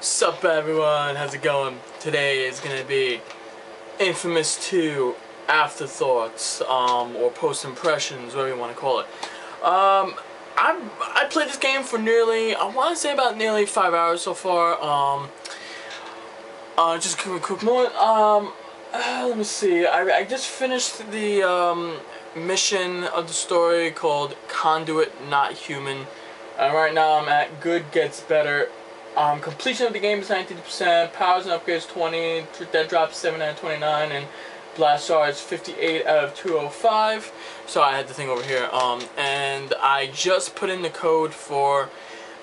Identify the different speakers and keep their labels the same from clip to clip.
Speaker 1: Sup everyone, how's it going? Today is gonna be Infamous 2 Afterthoughts, or Post Impressions, whatever you want to call it. I played this game for nearly, I want to say about nearly 5 hours so far. Just a quick moment. Let me see. I just finished the mission of the story called Conduit Not Human. Right now I'm at Good Gets Better. Completion of the game is 90%, powers and upgrades 20, dead drops 7 out of 29, and blast shards 58 out of 205. So I had the thing over here, and I just put in the code for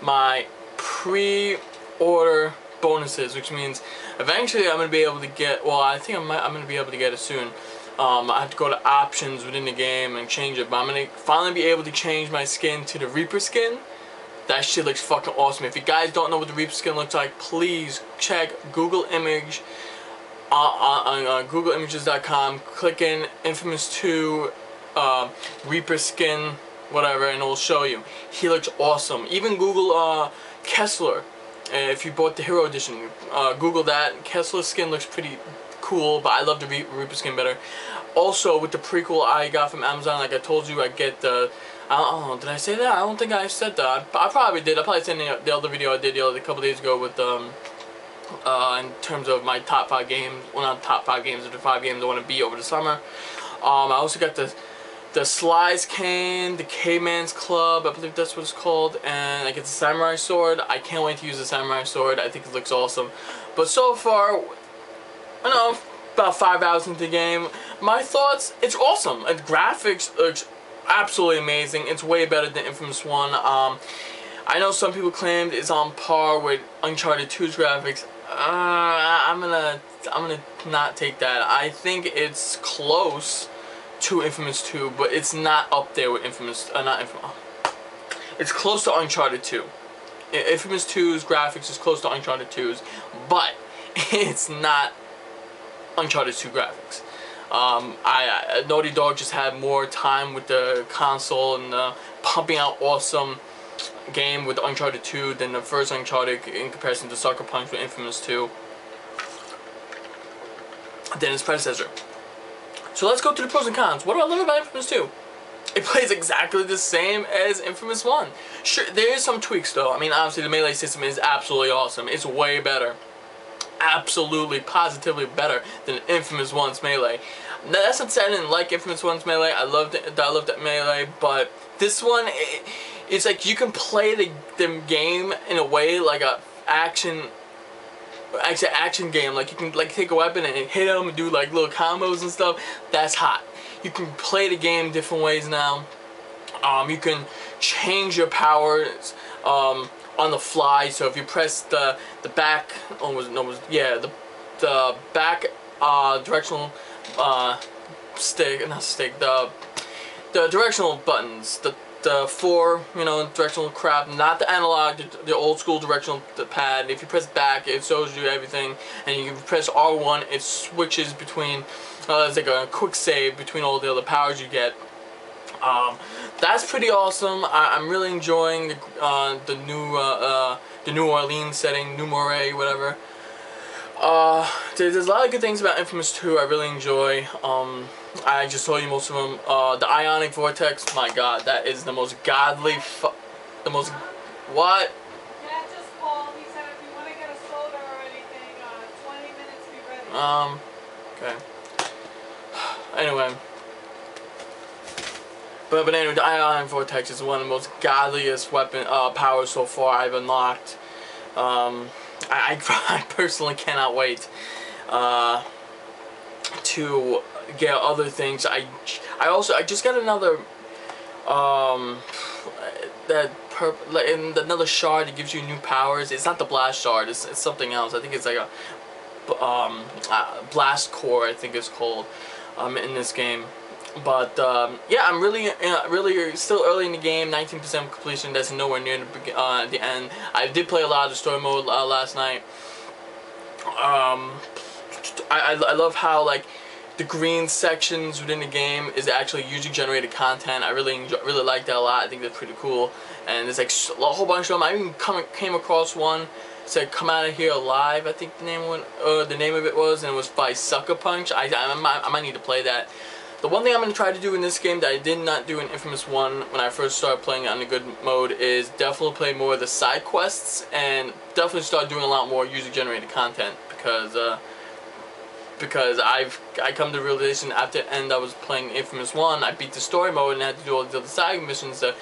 Speaker 1: my pre-order bonuses, which means eventually I'm going to be able to get, well, I think I'm going to be able to get it soon. I have to go to options within the game and change it, but I'm going to finally be able to change my skin to the Reaper skin. That shit looks fucking awesome. If you guys don't know what the Reaper skin looks like, please check Google Image on GoogleImages.com. Click in Infamous 2 Reaper skin, whatever, and it'll show you. He looks awesome. Even Google Kessler. If you bought the Hero Edition, Google that. Kessler's skin looks pretty cool, but I love the Reaper skin better. Also, with the prequel I got from Amazon, like I told you, I get the... I don't know, did I say that? I don't think I said that. I probably did. I probably said in the other video I did a couple days ago with in terms of my top 5 games. Well, not top 5 games, but the 5 games I want to beat over the summer. I also got the Sly's Cane, the K-Man's Club, I believe that's what it's called, and I get the Samurai Sword. I can't wait to use the Samurai Sword. I think it looks awesome. But so far, you know, about 5 hours into the game, my thoughts, it's awesome. And graphics looks absolutely amazing. It's way better than Infamous 1. I know some people claimed it's on par with Uncharted 2's graphics. I'm gonna not take that. I think it's close to Infamous 2, but it's not up there with Infamous. It's close to Uncharted 2. Infamous 2's graphics is close to Uncharted 2's, but it's not Uncharted 2 graphics. Naughty Dog just had more time with the console and pumping out awesome game with Uncharted 2 than the first Uncharted in comparison to Sucker Punch with Infamous 2 than its predecessor. So let's go to the pros and cons. What do I love about Infamous 2? It plays exactly the same as Infamous 1. Sure, there is some tweaks though. I mean, obviously the melee system is absolutely awesome. It's way better. Absolutely, positively better than Infamous 1's melee. Now, that's not saying I didn't like Infamous 1's melee. I loved that melee, but this one, it's like you can play the game in a way like a action game. Like you can like take a weapon and hit them and do like little combos and stuff. That's hot. You can play the game different ways now. You can change your powers on the fly. So if you press the back, the back directional the directional buttons, the 4 directional crap, not the analog, the old school directional pad. If you press back, it shows you everything, and you press R1, it switches between. It's like a quick save between all the other powers you get. That's pretty awesome. I'm really enjoying the New Orleans setting, New Moray, whatever. There's a lot of good things about Infamous 2 I really enjoy. I just told you most of them. The Ionic Vortex, my god, that is the most godly what?
Speaker 2: Dad just called. He said if you want to get a soda or anything, 20 minutes, be ready.
Speaker 1: Okay. Anyway. But anyway, the Ionic Vortex is one of the most godliest powers so far I've unlocked. I personally cannot wait to get other things. I just got another another shard that gives you new powers. It's not the blast shard. It's something else. I think it's like a blast core, I think it's called, in this game. But yeah, I'm really still early in the game. 19% completion. That's nowhere near the end. I did play a lot of the story mode last night. I love how like the green sections within the game is actually user generated content. I really like that a lot. I think that's pretty cool. And there's like a whole bunch of them. I even came across one said "Come Out of Here Alive," I think the name of it was, and it was by Sucker Punch. I might need to play that. The one thing I'm going to try to do in this game that I did not do in Infamous 1 when I first started playing it on the good mode is definitely play more of the side quests, and definitely start doing a lot more user-generated content, because I come to the realization after the end I was playing Infamous 1, I beat the story mode and had to do all these other side missions to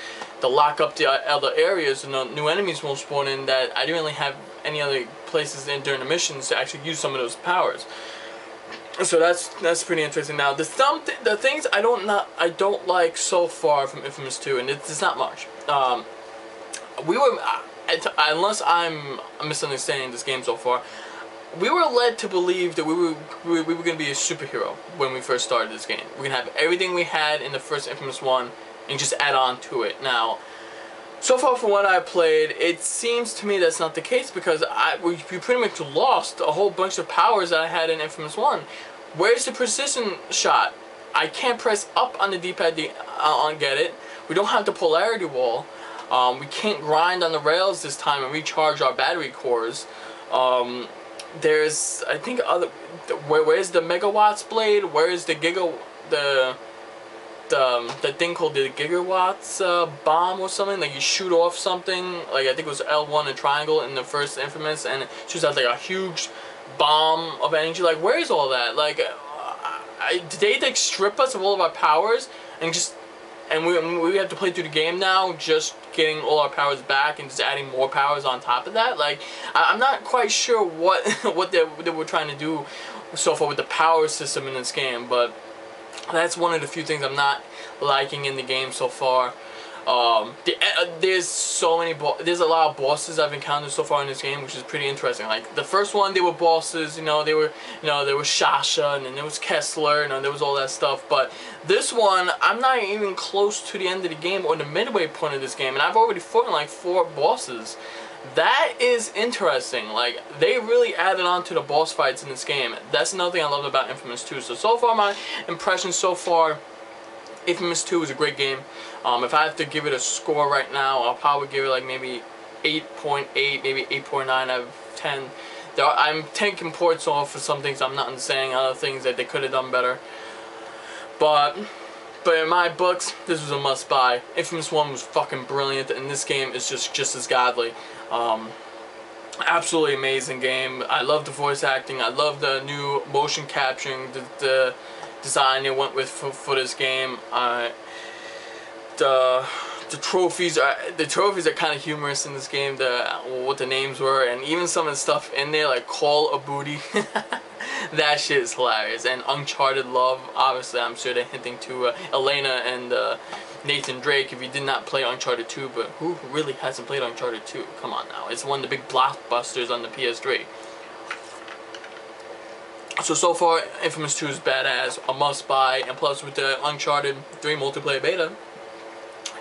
Speaker 1: lock up the other areas, and the new enemies won't spawn in, that I didn't really have any other places in during the missions to actually use some of those powers. So that's pretty interesting. Now the things I don't like so far from Infamous 2, and it's not much. We were unless I'm misunderstanding this game so far, we were led to believe that we were going to be a superhero when we first started this game. We're gonna have everything we had in the first Infamous 1 and just add on to it. Now, so far from what I played, it seems to me that's not the case, because we pretty much lost a whole bunch of powers that I had in Infamous 1. Where's the precision shot? I can't press up on the D-pad on get it. We don't have the polarity wall. We can't grind on the rails this time and recharge our battery cores. There's, I think, where's the megawatts blade? Where's the the thing called the gigawatts bomb or something? Like you shoot off something, like I think it was L1 and triangle in the first Infamous, and it shoots out like a huge bomb of energy. Like, where's all that? Like, did they like strip us of all of our powers and we have to play through the game now just getting all our powers back and just adding more powers on top of that? Like, I'm not quite sure what they were trying to do so far with the power system in this game, but that's one of the few things I'm not liking in the game so far. There's there's a lot of bosses I've encountered so far in this game, which is pretty interesting. Like the first one, they were bosses, there was Sasha, and then there was Kessler, and there was all that stuff. But this one, I'm not even close to the end of the game or the midway point of this game, and I've already fought like 4 bosses. That is interesting. Like, they really added on to the boss fights in this game. That's another thing I loved about Infamous 2. So far, my impression so far, Infamous 2 is a great game. If I have to give it a score right now, I'll probably give it like maybe 8.8, maybe 8.9 out of 10. I'm taking points off for some things I'm not understanding, other things that they could have done better. But in my books, this was a must-buy. Infamous 1 was fucking brilliant, and this game is just as godly. Absolutely amazing game. I love the voice acting. I love the new motion capturing, the design they went with for this game. The trophies are kind of humorous in this game. What the names were, and even some of the stuff in there, like Call of Booty. That shit is hilarious. And Uncharted Love, obviously I'm sure they're hinting to Elena and Nathan Drake if you did not play Uncharted 2, but who really hasn't played Uncharted 2? Come on now, it's one of the big blockbusters on the PS3. So far, Infamous 2 is badass, a must-buy, and plus with the Uncharted 3 multiplayer beta,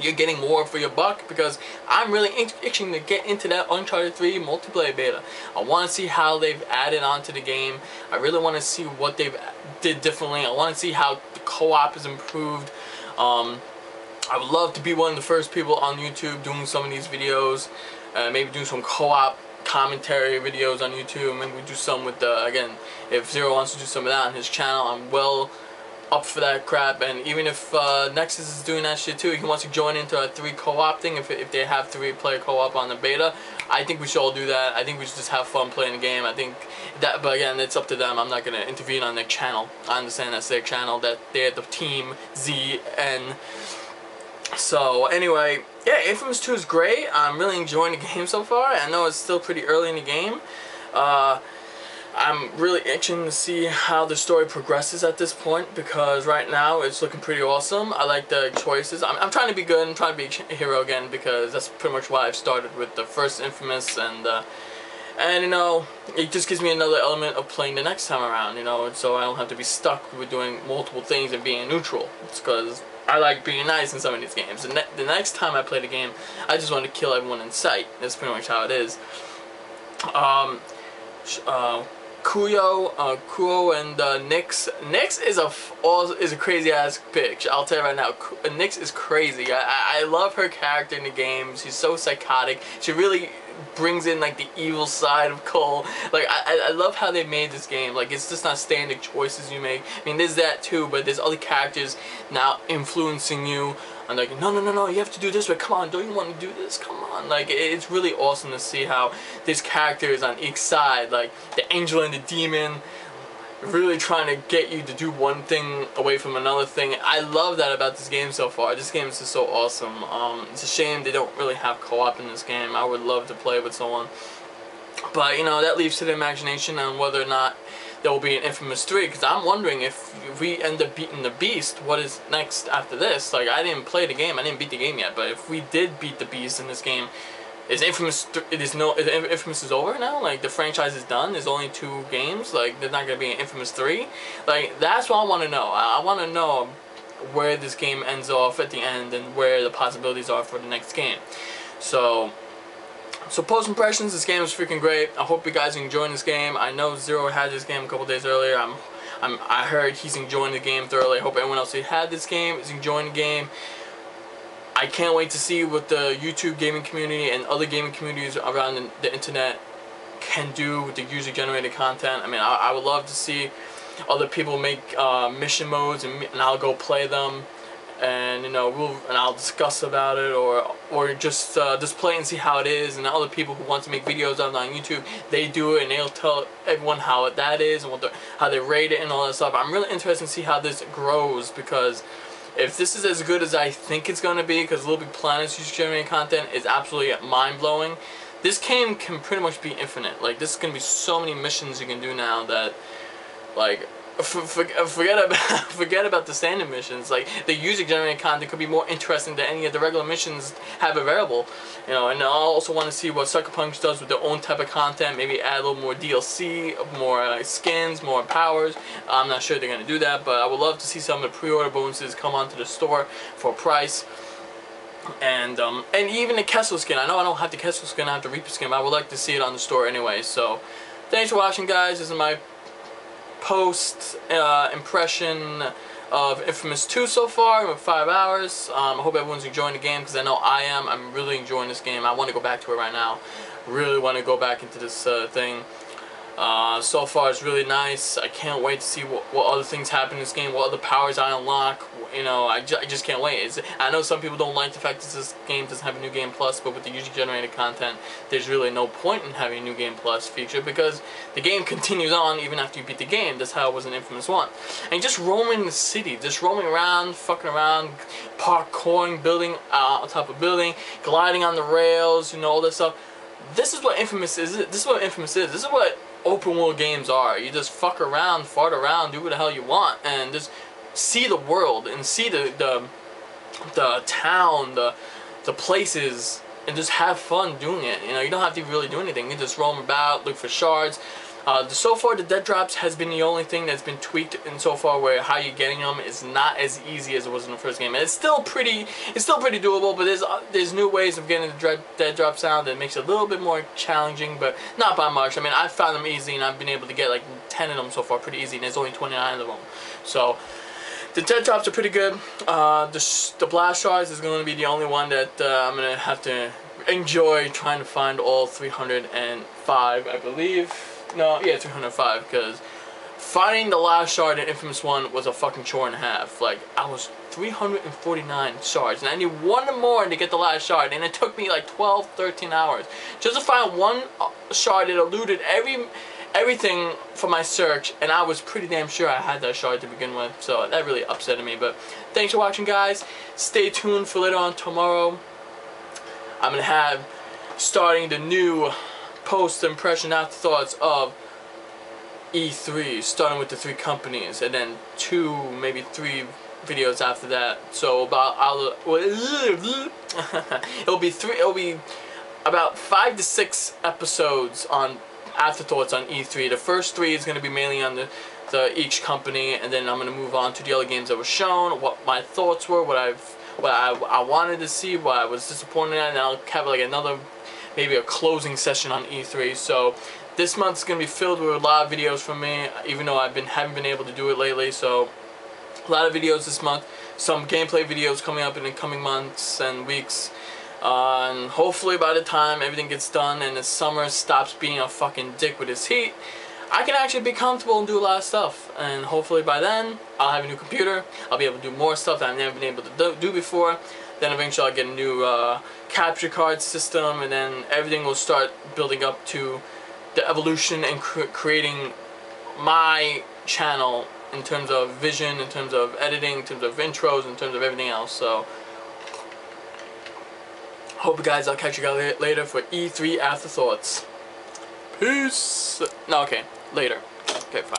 Speaker 1: you're getting more for your buck, because I'm really itching to get into that Uncharted 3 multiplayer beta. I want to see how they've added on to the game. I really want to see what they've did differently. I want to see how the co-op is improved. I would love to be one of the first people on YouTube doing some of these videos. Maybe do some co-op commentary videos on YouTube. Maybe we do some with again, if Zero wants to do some of that on his channel, I'm well up for that crap. And even if Nexus is doing that shit too, he wants to join into a 3 co-op thing, if they have 3-player co-op on the beta, I think we should all do that. I think we should just have fun playing the game. I think that, but again, it's up to them. I'm not going to intervene on their channel. I understand that's their channel, that they're the Team ZN. So anyway, yeah, Infamous 2 is great. I'm really enjoying the game so far. I know it's still pretty early in the game. I'm really itching to see how the story progresses at this point, because right now it's looking pretty awesome. I like the choices. I'm trying to be good and trying to be a hero again, because that's pretty much why I've started with the first Infamous, and you know, it just gives me another element of playing the next time around, you know, so I don't have to be stuck with doing multiple things and being neutral. It's because I like being nice in some of these games. And the next time I play the game, I just want to kill everyone in sight. That's pretty much how it is. Kuo and Nyx. Nyx is a crazy ass bitch. I'll tell you right now. Nyx is crazy. I love her character in the game. She's so psychotic. She really brings in like the evil side of Cole. Like I love how they made this game. Like it's just not standard choices you make. I mean there's that too, but there's other characters now influencing you. And like no, you have to do this way. Come on, don't you want to do this? Come on. Like it's really awesome to see how there's characters on each side, like the angel and the demon, really trying to get you to do one thing away from another thing. I love that about this game so far. This game is just so awesome. It's a shame they don't really have co-op in this game. I would love to play with someone. But, you know, that leaves to the imagination on whether or not there will be an Infamous 3. Because I'm wondering if we end up beating the Beast, what is next after this? Like, I didn't play the game. I didn't beat the game yet. But if we did beat the Beast in this game, is Infamous Infamous is over now? Like the franchise is done. There's only 2 games. Like there's not gonna be an Infamous 3. Like that's what I want to know. I want to know where this game ends off at the end and where the possibilities are for the next game. So post impressions. This game is freaking great. I hope you guys are enjoying this game. I know Zero had this game a couple days earlier. I heard he's enjoying the game thoroughly. I hope everyone else who had this game is enjoying the game. I can't wait to see what the YouTube gaming community and other gaming communities around the internet can do with the user-generated content. I mean, I would love to see other people make mission modes, and I'll go play them, and you know, I'll discuss about it, or just play and see how it is. And other people who want to make videos of it on YouTube, they do it, and they'll tell everyone how that is and how they rate it and all that stuff. I'm really interested to see how this grows, because if this is as good as I think it's going to be, because Little Big Planet's user-generated content is absolutely mind-blowing, this game can pretty much be infinite. Like, this is going to be so many missions you can do now that, like, forget about the standard missions. Like, the user-generated content could be more interesting than any of the regular missions have available. You know, and I also want to see what Sucker Punch does with their own type of content. Maybe add a little more DLC, more skins, more powers. I'm not sure they're going to do that, but I would love to see some of the pre-order bonuses come onto the store for a price. And even the Kessel skin. I know I don't have the Kessel skin, I have the Reaper skin, but I would like to see it on the store anyway. So, thanks for watching, guys. This is my post impression of Infamous 2 so far with 5 hours. I hope everyone's enjoying the game, because I know I am. I'm really enjoying this game. I want to go back to it right now. Really want to go back into this thing. So far it's really nice. I can't wait to see what other things happen in this game, what other powers I unlock. You know, I just can't wait. I know some people don't like the fact that this game doesn't have a New Game Plus, but with the user-generated content, there's really no point in having a New Game Plus feature, because the game continues on even after you beat the game. That's how it was in Infamous 1. And just roaming the city, just roaming around, fucking around, parkouring, building on top of building, gliding on the rails, you know, all this stuff. This is what Infamous is. This is what Infamous is. This is what open world games are. You just fuck around, fart around, do what the hell you want, and just see the world and see the town, the places, and just have fun doing it. You know, you don't have to really do anything. You just roam about, look for shards. So far, the dead drops has been the only thing that's been tweaked in so far, where how you're getting them is not as easy as it was in the first game. And it's still pretty doable, but there's new ways of getting the dead drop sound that makes it a little bit more challenging, but not by much. I mean, I found them easy, and I've been able to get like 10 of them so far pretty easy, and there's only 29 of them. So the dead drops are pretty good. The blast shards is going to be the only one that I'm going to have to enjoy trying to find all 305, I believe. No, yeah, 305, because finding the last shard in Infamous 1 was a fucking chore and a half. Like, I was 349 shards, and I need one more to get the last shard, and it took me like 12, 13 hours. Just to find one shard that eluded everything for my search, and I was pretty damn sure I had that shard to begin with, so that really upset me. But thanks for watching, guys. Stay tuned for later on tomorrow. I'm going to have starting the new post-impression afterthoughts of E3, starting with the 3 companies, and then 2, maybe 3 videos after that. So about it'll be about 5 to 6 episodes on afterthoughts on E3. The first 3 is going to be mainly on each company, and then I'm going to move on to the other games that were shown, what my thoughts were, what I wanted to see, what I was disappointed at, and I'll have like maybe a closing session on E3. So this month's gonna be filled with a lot of videos from me, even though I haven't been able to do it lately. So a lot of videos this month, some gameplay videos coming up in the coming months and weeks. And hopefully by the time everything gets done and the summer stops being a fucking dick with his heat, I can actually be comfortable and do a lot of stuff. And hopefully by then, I'll have a new computer. I'll be able to do more stuff that I've never been able to do before. Then eventually I'll get a new capture card system, and then everything will start building up to the evolution and creating my channel in terms of vision, in terms of editing, in terms of intros, in terms of everything else. So hope you guys, I'll catch you guys later for E3 Afterthoughts. Peace. No, okay, later. Okay, fine.